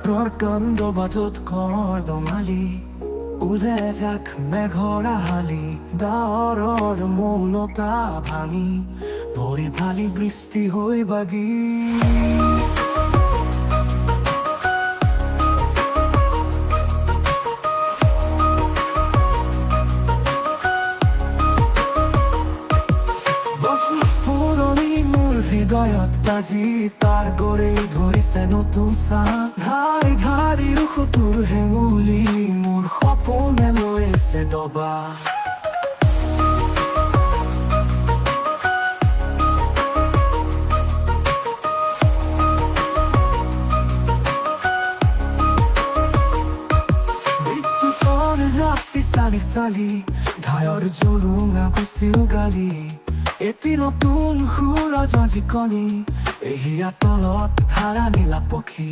প্ৰকাণ্ড বাটত কৰ্দমালি উদে যাক মেঘৰা হালি ডাৱৰৰ মৌনতা ভাঙি ভৰি ফালি বৃষ্টি হৈ বাগি পুৰণি মোৰ হৃদয়ত বাজি তাৰ গৰেই ধৰিছে নতুন চাহ ধাৰি ধাৰি তোৰ হেঙুলি মোৰ সপোনে লৈছে ডবা বিদ্যুতৰ ৰাশি চালি চালি ধায়ৰ জোৰোঙা গুচিল গালি এটি নতুন সুৰজ জিকনি এহিয়া তলত ধাৰা নীলা পক্ষী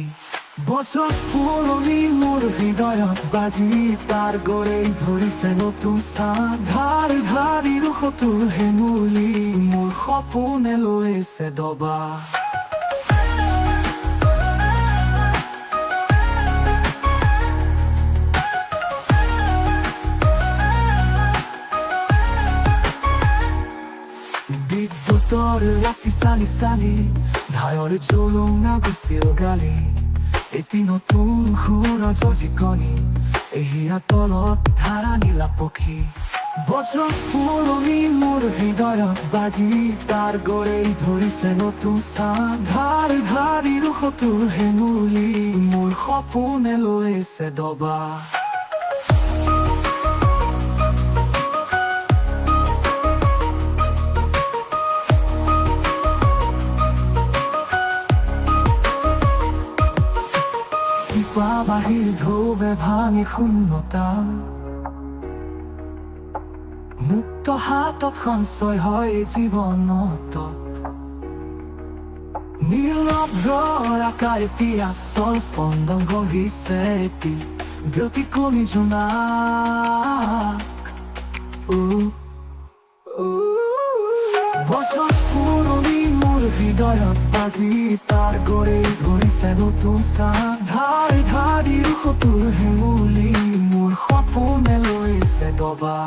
বছৰ পুৰণি মোৰ হৃদয়ত বাজি তাৰ গৰেই ধৰিছে নতুন চাহ ধাৰি ধাৰি তোৰ হেঙুলি মোৰ সপোনে লৈছে ডবা বিদ্যুতৰ ৰাশি চালি চালি ধায়ৰ জোৰোঙা গুচিল গালি এটি নতুন সুৰজ জিকনি এহিয়া তলত ধাৰা নীলা পক্ষী বছৰ পুৰণি মোৰ হৃদয়ত বাজি তাৰ গৰেই ধৰিছে নতুন চাহ ধাৰি ধাৰি তোৰ হেঙুলি মোৰ সপোনে লৈছে ডবা বাহিৰ ঢৌৱে ভাঙি শূন্যতা মুক্ত হাতত সঞ্চয় হয় জীৱনত নীৰৱ আকাৰ এতিয়া চল স্পন্দন গঢ়িছে এটি ব্যতিক্ৰমী জোনাক বছৰ পুৰণি মোৰ হৃদয়ত বাজি তাৰ গৰেই ধৰিছে নতুন চাহ ধাৰি ধাৰি তোৰ হেঙুলি মোৰ সপোনে লৈছে ডবা